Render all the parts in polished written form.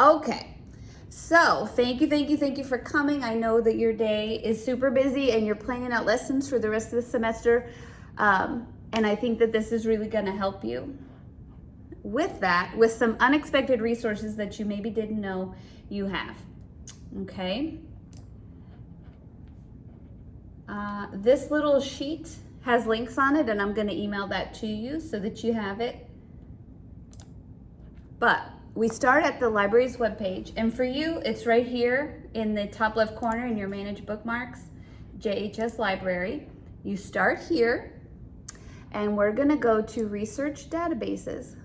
Okay, so thank you for coming. I know that your day is super busy and you're planning out lessons for the rest of the semester. And I think that this is really going to help you with that, with some unexpected resources that you maybe didn't know you have. Okay. This little sheet has links on it, and I'm going to email that to you so that you have it. But we start at the library's webpage, and for you, it's right here in the top left corner in your Manage Bookmarks, JHS Library. You start here, and we're going to go to Research Databases.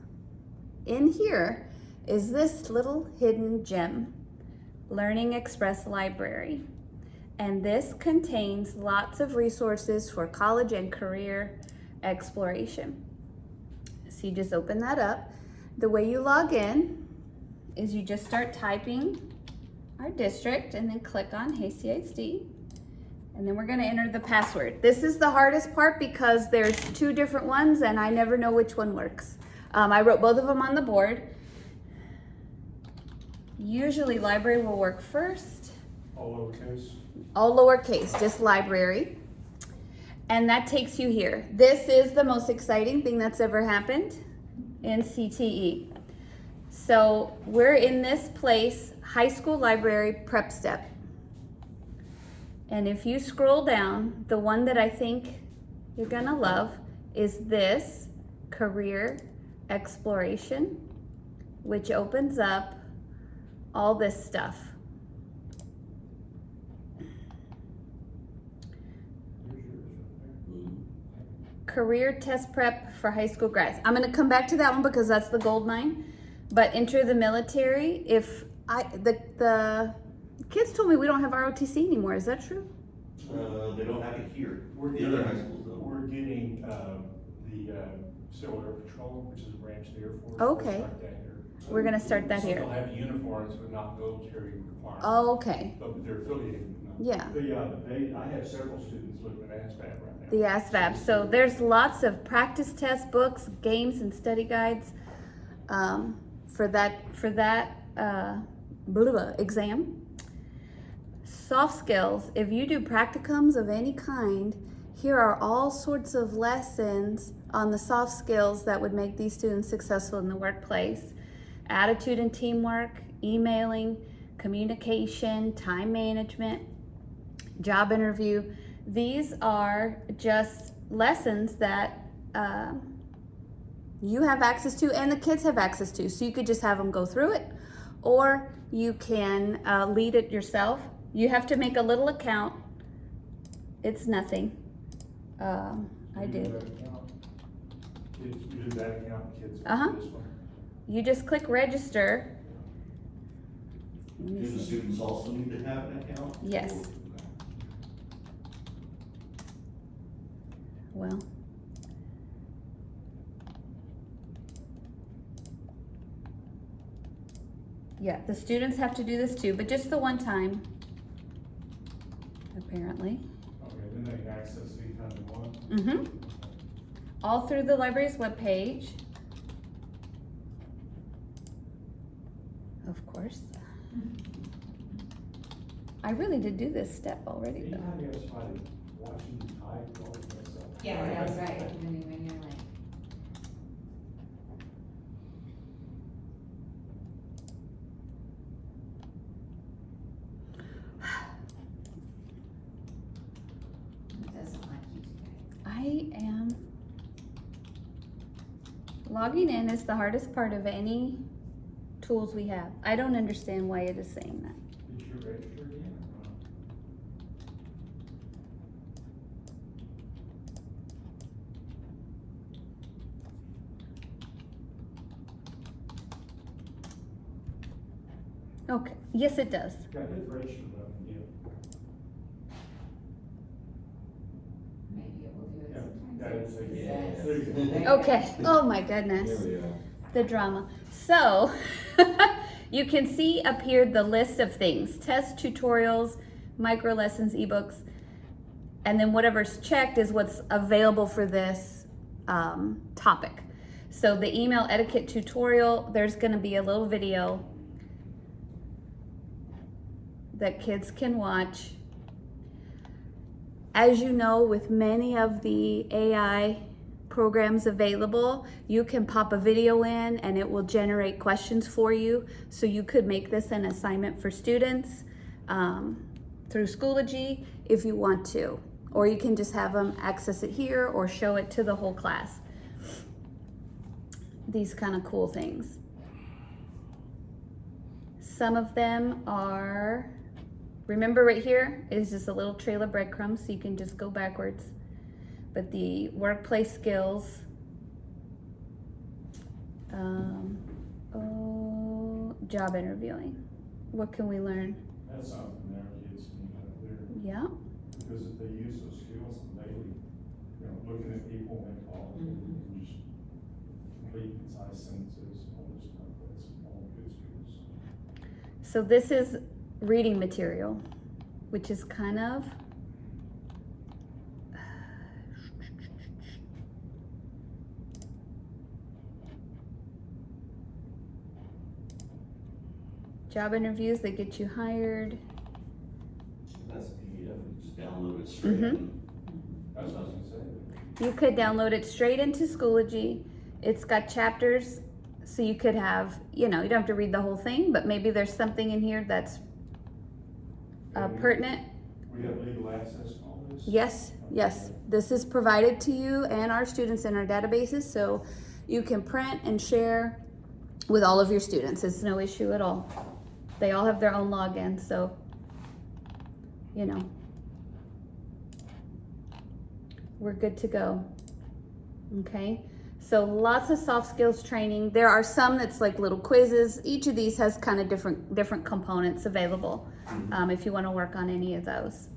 In here is this little hidden gem, Learning Express Library. And this contains lots of resources for college and career exploration. So you just open that up. The way you log in is you just start typing our district and then click on Hey CISD. And then we're gonna enter the password. This is the hardest part because there's two different ones and I never know which one works. I wrote both of them on the board. Usually library will work first. All lowercase? All lowercase, just library. And that takes you here. This is the most exciting thing that's ever happened in CTE. So we're in this place, high school library prep step. And if you scroll down, the one that I think you're gonna love is this career exploration, which opens up all this stuff. Career test prep for high school grads. I'm gonna come back to that one because that's the gold mine. But enter the military. If the kids told me we don't have ROTC anymore. Is that true? They don't have it here. We're The other high schools though. We're getting the Civil Air Patrol, which is a branch of the Air Force. Okay. We'll start that here. We're gonna start that So here. they'll have uniforms, but not military requirements. Oh, okay. But they're affiliated. Yeah. I have several students looking at ASVAB right now. The ASVAB. So there's lots of practice test books, games, and study guides for that exam. Soft skills. If you do practicums of any kind, here are all sorts of lessons on the soft skills that would make these students successful in the workplace. Attitude and teamwork, emailing, communication, time management, job interview. These are just lessons that you have access to and the kids have access to. So you could just have them go through it, or you can lead it yourself. You have to make a little account. It's nothing. I do. You do that account, kids. Uh-huh. This one. You just click register. Let me Do the see. students also need to have an account? Yes. Well, yeah, the students have to do this too, but just the one time, apparently. Okay, then they can access these under one. Mm-hmm. All through the library's webpage. Of course. I really did do this step already though. Anytime you have somebody watching you type, all that stuff. Yeah, that was right. When you're like. It doesn't like you today. I am logging in is the hardest part of any tools we have. I don't understand why it is saying that. Did you register again or not? Okay, yes it does. Yeah, I did register them again. Maybe it will do it Yeah, sometimes. yeah, it's like- It Yeah. says- There you go. There you Okay, go. oh my goodness. There we go. The drama. So, you can see up here the list of things, tests, tutorials, micro lessons, ebooks, and then whatever's checked is what's available for this topic. So the email etiquette tutorial, there's gonna be a little video that kids can watch. As you know, with many of the AI programs available, you can pop a video in and it will generate questions for you. So you could make this an assignment for students through Schoology if you want to. Or you can just have them access it here or show it to the whole class. These kind of cool things. Some of them are, remember right here is just a little trail of breadcrumbs, so you can just go backwards. But the workplace skills, job interviewing. What can we learn? That's something our kids need up there. Yeah. Because if they use those skills daily, looking at people and calling, and just complete concise sentences, all this stuff, that's all good skills. So this is reading material, which is kind of job interviews that get you hired. That's a PDF, we just download it straight in. That's what I was gonna say. You could download it straight into Schoology. It's got chapters, so you could have, you don't have to read the whole thing, but maybe there's something in here that's pertinent. We have legal access to all this? Yes, yes. This is provided to you and our students in our databases, so you can print and share with all of your students. It's no issue at all. They all have their own login, so, we're good to go. Okay, so lots of soft skills training. There are some that's like little quizzes. Each of these has kind of different components available if you want to work on any of those.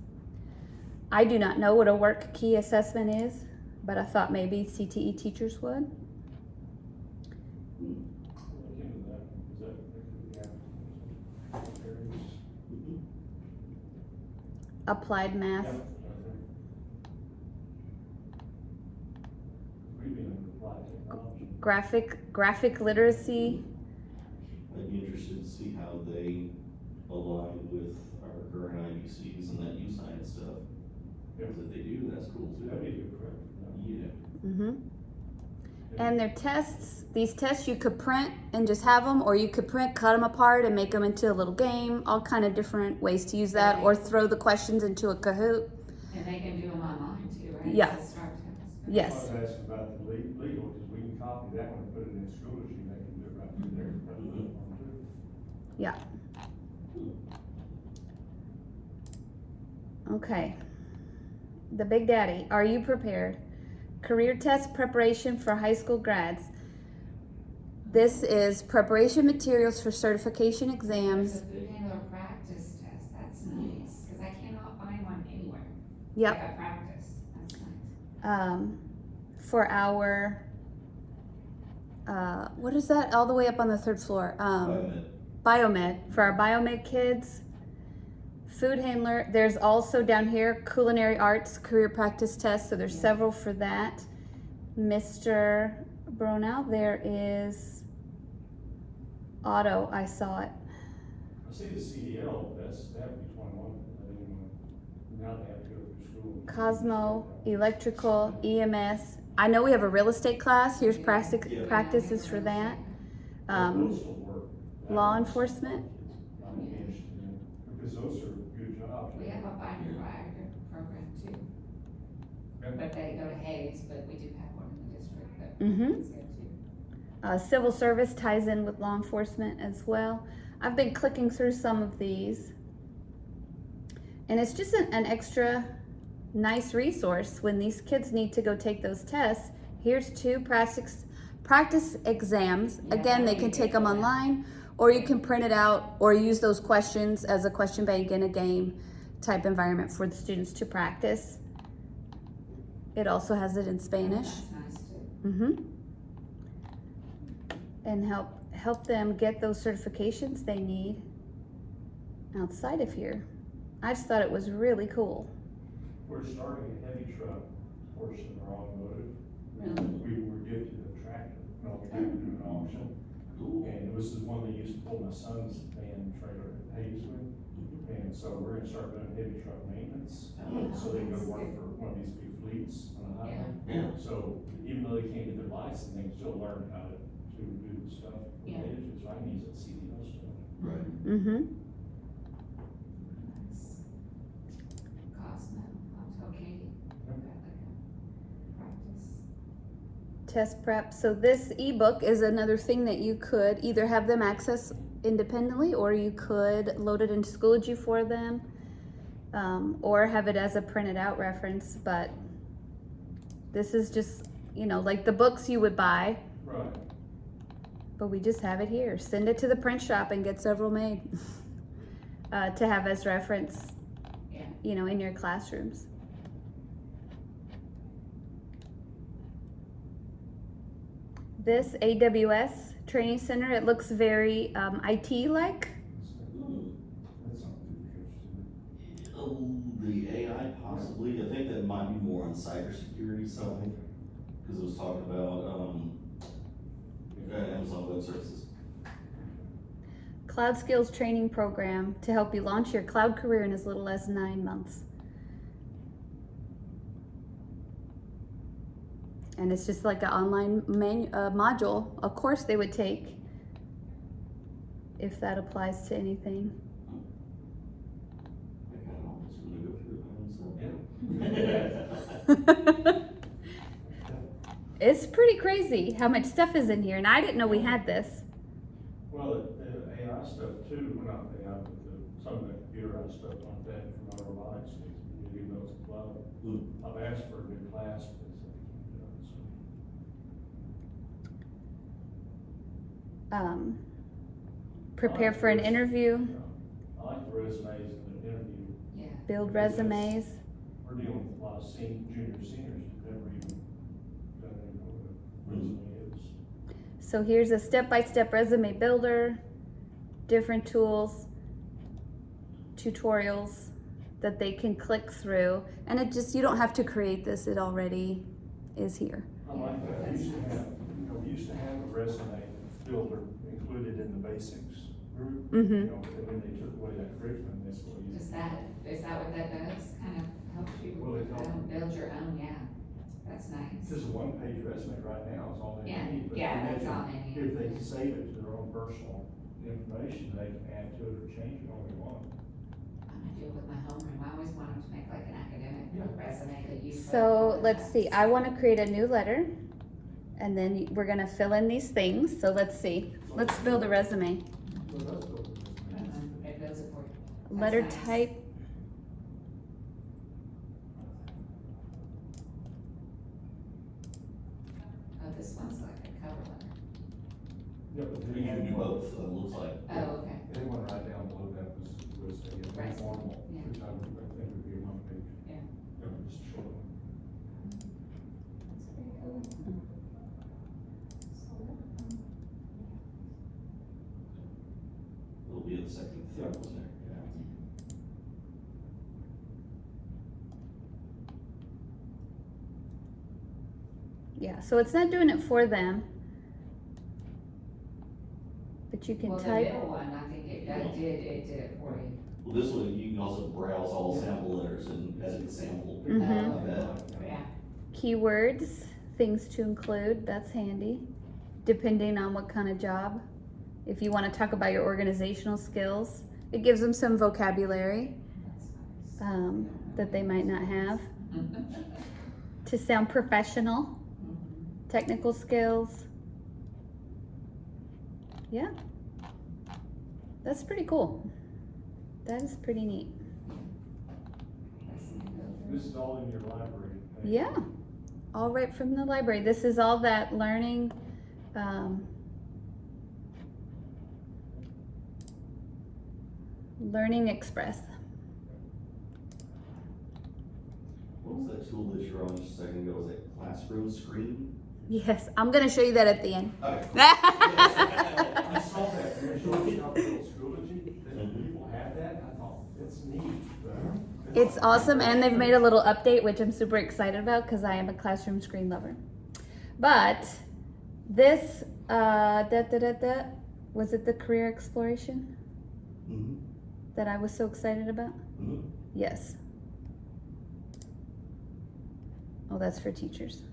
I do not know what a work key assessment is, but I thought maybe CTE teachers would. Look into that, because that could be areas. Applied math. Yep. We've been in applied technology. Graphic literacy. I'd be interested to see how they align with our current IBCs and that U science stuff. Because if they do, that's cool too. That'd be a good prep. Yeah. And their tests, these tests you could print and just have them, or you could print, cut them apart and make them into a little game, all kind of different ways to use that, or throw the questions into a Kahoot. And they can do them online too, right? Yeah. It's a start test. Yes. I was asking about the legal, because we can copy that one and put it in Schoology, and they can do it right through there. Yeah. Okay. The Big Daddy, are you prepared? Career test preparation for high school grads. This is preparation materials for certification There's exams. a food handler practice test, that's nice, because I cannot find one anywhere. Yep. I got practice, that's nice. For our, what is that? All the way up on the third floor. Biomed. For our biomed kids. Food handler. There's also down here culinary arts career practice test. So there's several for that. Mr. Brownell, there is auto. I saw it. I see the CDL, they have to be 21, now they have to go through school. Cosmo, electrical, EMS. I know we have a real estate class. Here's practices for that. Postal work. Law enforcement. I'm interested in, because those are good jobs. We have a binder program too, but they go to Hayes, but we do have one in the district that is good too. Civil service ties in with law enforcement as well. I've been clicking through some of these, and it's just an extra nice resource when these kids need to go take those tests. Here's 2 practice exams. Again, they can take them online, or you can print it out or use those questions as a question bank in a game type environment for the students to practice. It also has it in Spanish. That's nice too. And help them get those certifications they need outside of here. I just thought it was really cool. We're starting a heavy truck portion of our automotive. Really? We were gifted a tractor, we gifted an auction. Cool. And this is one of the used to pull my son's van trailer at Hayes with, and so we're gonna start doing heavy truck maintenance. So they go to work for one of these big fleets on the highway. Yeah. So even though they can't get their license, they can still learn how to do the stuff related to it, so I can use that CDL stuff. Right. Mm-hmm. Nice. Cosmo, I'll tell Katie about like a practice. Test prep. So this ebook is another thing that you could either have them access independently, or you could load it into Schoology for them, or have it as a printed out reference. But this is just, you know, like the books you would buy, Right. but we just have it here. Send it to the print shop and get several made to have as reference, Yeah. you know, in your classrooms. This AWS training center, it looks very IT-like. That's not too interesting. The AI possibly, I think that might be more on cybersecurity side, because it was talking about, Amazon Web Services. Cloud skills training program to help you launch your cloud career in as little as 9 months. And it's just like an online module, a course they would take, if that applies to anything. I kind of almost want to go through it by myself. It's pretty crazy how much stuff is in here, and I didn't know we had this. Well, the AI stuff too, well, not AI, but some of the computerized stuff like that from our robotics, even though it's a cloud. I've asked for a new class, but they said they can't do it, so. Prepare for an interview, I like the resumes in the interview. Yeah. build resumes. We're dealing with a lot of junior seniors who've never even done anything with a resume is. So here's a step-by-step resume builder, different tools, tutorials that they can click through. And it just, you don't have to create this, it already is here. I like that. We used to have a resume builder included in the basics group. Mm-hmm. You know, and then they took away that curriculum, that's what we Is used. that what that does? Kind of helps you Well, it helps. build your own, yeah. That's nice. Because a one-page resume right now is all they Yeah, need. But yeah, then that's all they need. If they save it to their own personal information, they can add to it or change it all they want. I'm gonna do it with my homeroom. I always want them to make like an academic Yeah. resume that you. put So on let's the see, I want to create a new letter, and then we're gonna fill in these things. So let's see, let's build a resume. So that's built in this Uh-huh. It builds it for you. That's Letter nice. type, Oh, this one's like a cover letter. Yeah, but You can do both, looks like. Oh, okay. they went right down below that was a Right. informal, Yeah. which I think would be a one-page. Yeah. You know, just a short one. That's pretty cool. It'll be the second, third one there, yeah. yeah, so it's not doing it for them. But you can Well, the type, middle one, I think it did it for you. Well, this one, you can also browse all sample letters and edit sample. Mhm. Like that. Yeah. keywords, things to include, that's handy, depending on what kind of job. If you want to talk about your organizational skills, it gives them some vocabulary That's nice. that they might not have. To sound professional, technical skills. Yeah, that's pretty cool. That is pretty neat. This is all in your library. Yeah, all right from the library. This is all that learning. Learning Express. What was that tool that you were on just a second ago? Was it Classroom Screen? Yes, I'm gonna show you that at the end. Okay. I saw that, when I showed up at Schoology, that people had that, and I thought, that's neat. It's awesome, and they've made a little update, which I'm super excited about because I am a classroom screen lover. But this, Was it the career exploration Mm-hmm. that I was so excited about? Mm-hmm. Yes. Oh, that's for teachers.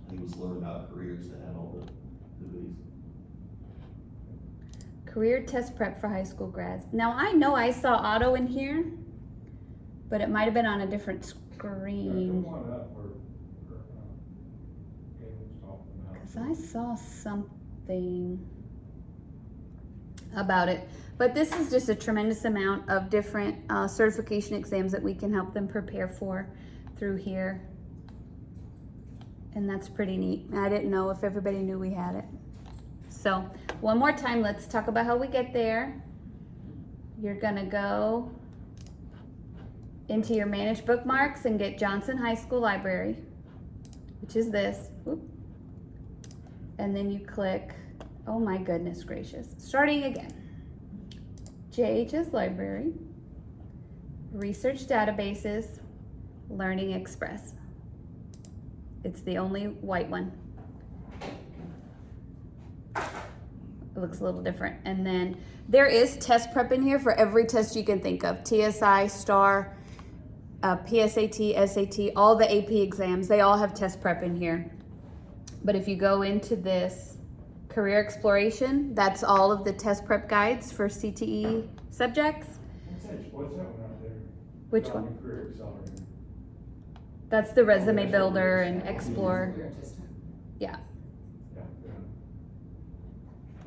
I think it was learn about careers that had all the goodies. Career test prep for high school grads. Now I know I saw auto in here, but it might have been on a different screen. Come on up where Gail was talking about. Because I saw something about it. But this is just a tremendous amount of different certification exams that we can help them prepare for through here. And that's pretty neat. I didn't know if everybody knew we had it. So one more time, let's talk about how we get there. You're gonna go into your manage bookmarks and get Johnson High School Library, which is this. Whoop. And then you click, oh my goodness gracious, starting again. JHS Library, Research Databases, Learning Express. It's the only white one. It looks a little different. And then there is test prep in here for every test you can think of. TSI, STAR, PSAT, SAT, all the AP exams, they all have test prep in here. But if you go into this career exploration, that's all of the test prep guides for CTE subjects. What's that one out there? Which Job one? and Career Accelerator. That's the resume that's builder what and we're- explore. We're just, Yeah. Yeah.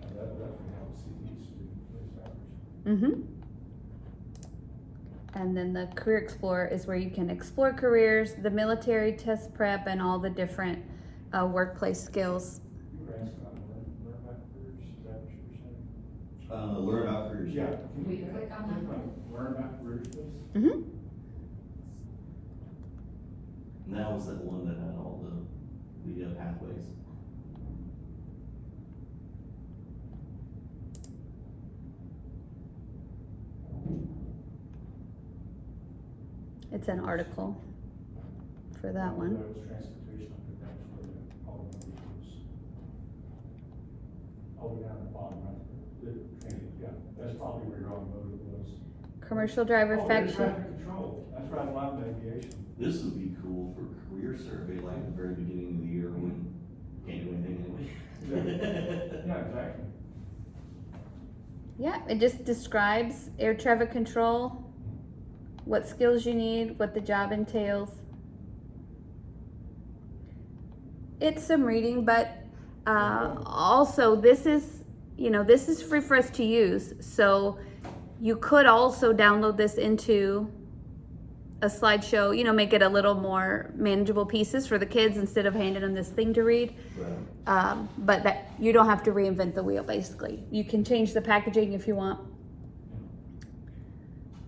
That definitely helps CTE students. Mm-hmm. And then the Career Explorer is where you can explore careers, the military test prep, and all the different workplace skills. You were asking about learn about careers, is that what you were saying? Learn about careers. Yeah. We can click on that. Learn about careers, please. Mm-hmm. And that was that one that had all the pathways. It's an article for that one. That was transportation, I think that was where the all the numbers was. All the way down the bottom, right? Yeah, that's probably where your automotive was. Commercial driver Oh, there's faction. traffic control, that's right, a lot of aviation. This would be cool for career survey, like at the very beginning of the year when you can't do anything anyway. Yeah, exactly. Yeah, it just describes air traffic control, what skills you need, what the job entails. It's some reading, but also this is, this is free for us to use. So you could also download this into a slideshow, make it a little more manageable pieces for the kids instead of handing them this thing to read. Right. But that you don't have to reinvent the wheel, basically. You can change the packaging if you want.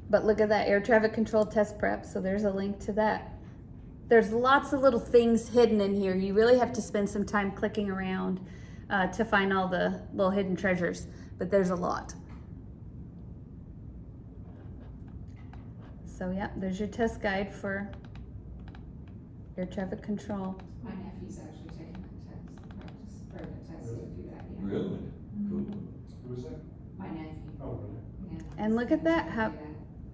But look at that, air traffic control test prep. So there's a link to that. There's lots of little things hidden in here. You really have to spend some time clicking around to find all the little hidden treasures, but there's a lot. So yeah, there's your test guide for air traffic control. my nephew's actually taking that test, the practice, or the test to do that, yeah. Really? Cool. Who was that? My nephew, Oh, really? yeah. And look at that, how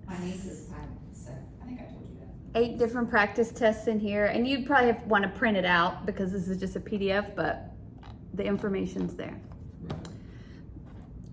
My niece is five, so, I think I told you that. 8 different practice tests in here, and you'd probably want to print it out because this is just a PDF, but the information's there. Right.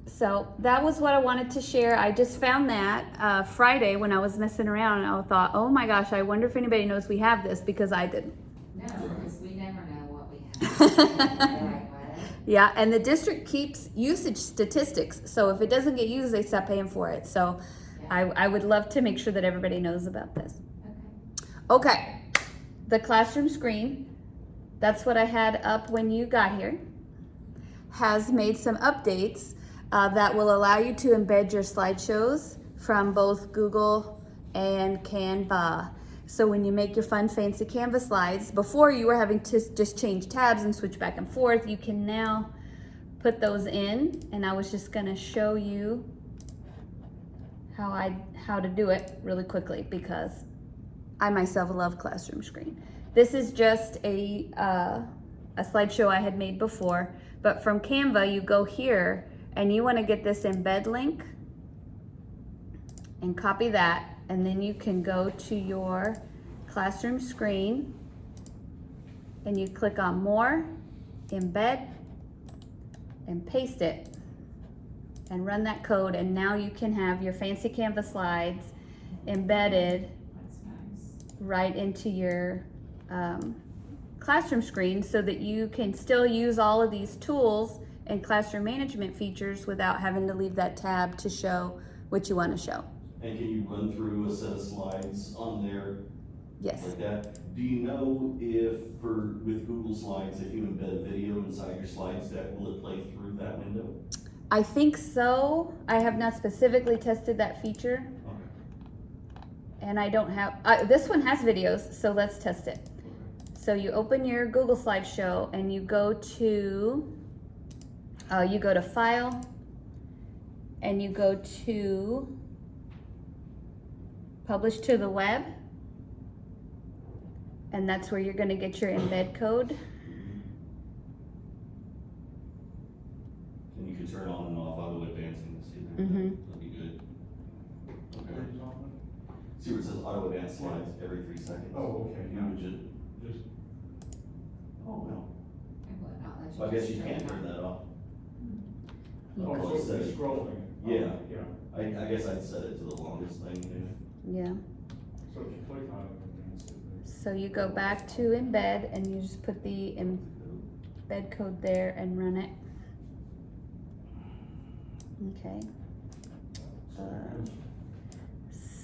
So that was what I wanted to share. I just found that Friday when I was messing around, and I thought, oh my gosh, I wonder if anybody knows we have this, because I didn't. No, because we never know what we have. They're like, what? Yeah, and the district keeps usage statistics, so if it doesn't get used, they stop paying for it. So Yeah. I would love to make sure that everybody knows about this. Okay. Okay, the classroom screen, that's what I had up when you got here, has made some updates that will allow you to embed your slideshows from both Google and Canva. So when you make your fun, fancy Canva slides, before you were having to just change tabs and switch back and forth, you can now put those in, and I was just gonna show you how to do it really quickly, because I myself love classroom screen. This is just a slideshow I had made before, but from Canva, you go here and you want to get this embed link and copy that, and then you can go to your classroom screen and you click on more, embed, and paste it and run that code, and now you can have your fancy Canvas slides embedded That's nice. right into your classroom screen, so that you can still use all of these tools and classroom management features without having to leave that tab to show what you want to show. And can you run through a set of slides on there Yes. like that? Do you know if with Google Slides, if you embed video inside your slides deck, will it play through that window? I think so. I have not specifically tested that feature, Okay. and I don't have, this one has videos, so let's test it. So you open your Google Slideshow and you go to File, and you go to Publish to the Web, and that's where you're going to get your embed code. And you can turn on and off auto advancing to see that. Mhm. That'd be good. Where Okay. is it on? See where it says auto advance slides every 3 seconds? Oh, okay, You yeah. would just, Just, oh, no. And what, not let you. So I guess just you turn can it turn on? that off. oh, Well, so set it's it. scrolling. Yeah. Yeah, I guess I'd set it to the longest thing, yeah. Yeah. so if you click on it, advance it. So you go back to embed and you just put the embed code there and run it. Okay.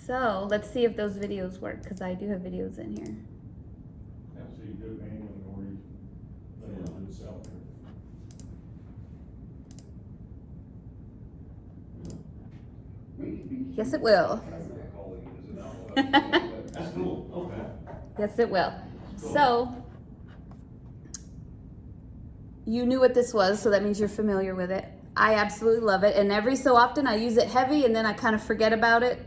So let's see if those videos work, because I do have videos in here. Yeah, so you do it manually or you let it do itself. Yes, it will. That's cool, okay. Yes, it will. So you knew what this was, so that means you're familiar with it. I absolutely love it, and every so often I use it heavy and then I kind of forget about it.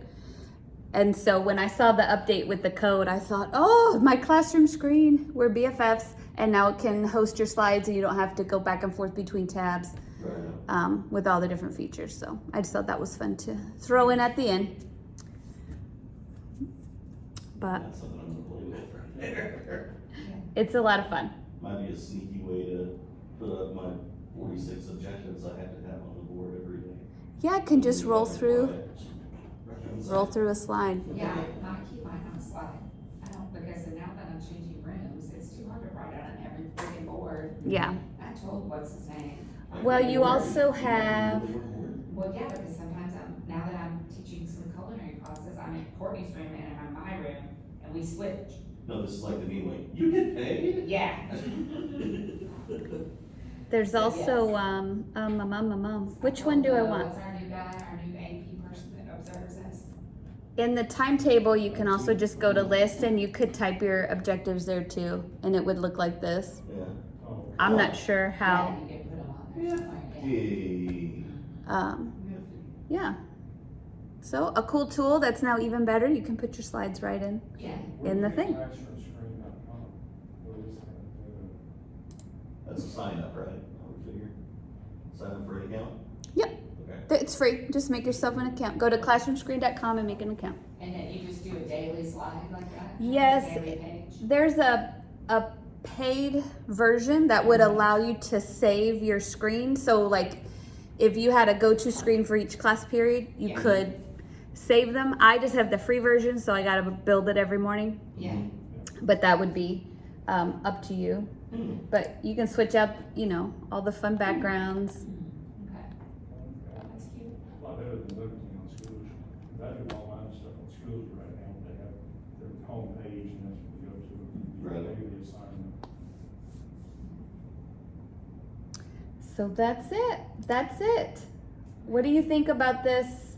And so when I saw the update with the code, I thought, oh, my classroom screen, we're BFFs, and now it can host your slides and you don't have to go back and forth between tabs Right. with all the different features. So I just thought that was fun to throw in at the end. But That's something I'm gonna play with right there. it's a lot of fun. Might be a sneaky way to put up my 46 objectives I have to have on the board every day. Yeah, it can just roll through a slide. Yeah, I keep mine on a slide. I don't, because now that I'm changing rooms, it's too hard to write out on every freaking board. Yeah. I told, what's his name? Well, you also have, Well, yeah, because sometimes now that I'm teaching some culinary classes, I'm in Courtney's room and I'm in my room, and we switch. No, this is like the meme, like, you get paid? Yeah. there's also, which one do I want? What's our new guy, our new AP person that observes us? In the timetable, you can also just go to list and you could type your objectives there too, and it would look like this. Yeah. Oh, I'm not sure how, Yeah, you can put them on there somewhere, yeah. Hey. yeah. So a cool tool that's now even better, you can put your slides right in. Yeah. In the thing. Classroomscreen.com. What is that? That's a sign up, right? I would figure. Sign up for an account? Yep. Okay. It's free. Just make yourself an account. Go to classroomscreen.com and make an account. And then you just do a daily slide like that? Yes. Daily page? There's a paid version that would allow you to save your screen. So like if you had a go-to screen for each class period, you Yeah. could save them. I just have the free version, so I gotta build it every morning. Yeah. But that would be up to you. Hmm. But you can switch up, all the fun backgrounds. Okay, that's cute. A lot better than limiting on schools. I do all my stuff on schools right now. They have their homepage and that's what we go to. Right. Daily assignment. So that's it. That's it. What do you think about this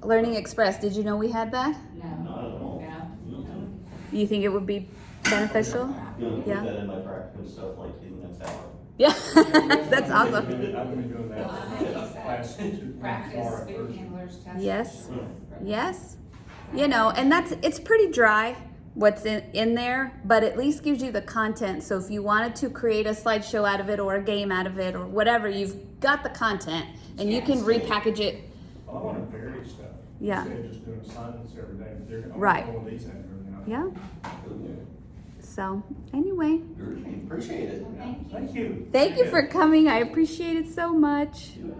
Learning Express? Did you know we had that? No. Not at all. No. No. You think it would be beneficial? I'm gonna Yeah. put that in my practicum stuff like in the next hour. Yeah, that's awesome. I've been doing that. Well, I think it's Class that practice tomorrow, food Thursday. handlers test. Yes. Hmm. Yes. And it's pretty dry, what's in there, but at least gives you the content. So if you wanted to create a slideshow out of it or a game out of it or whatever, you've got the content and you can repackage it. Well, I want to vary stuff. Yeah. Instead of just doing assignments every day. They're gonna Right. pull these in every night. Yeah. So anyway, Appreciate it. Well, thank you. Thank you. thank you for coming. I appreciate it so much. You bet.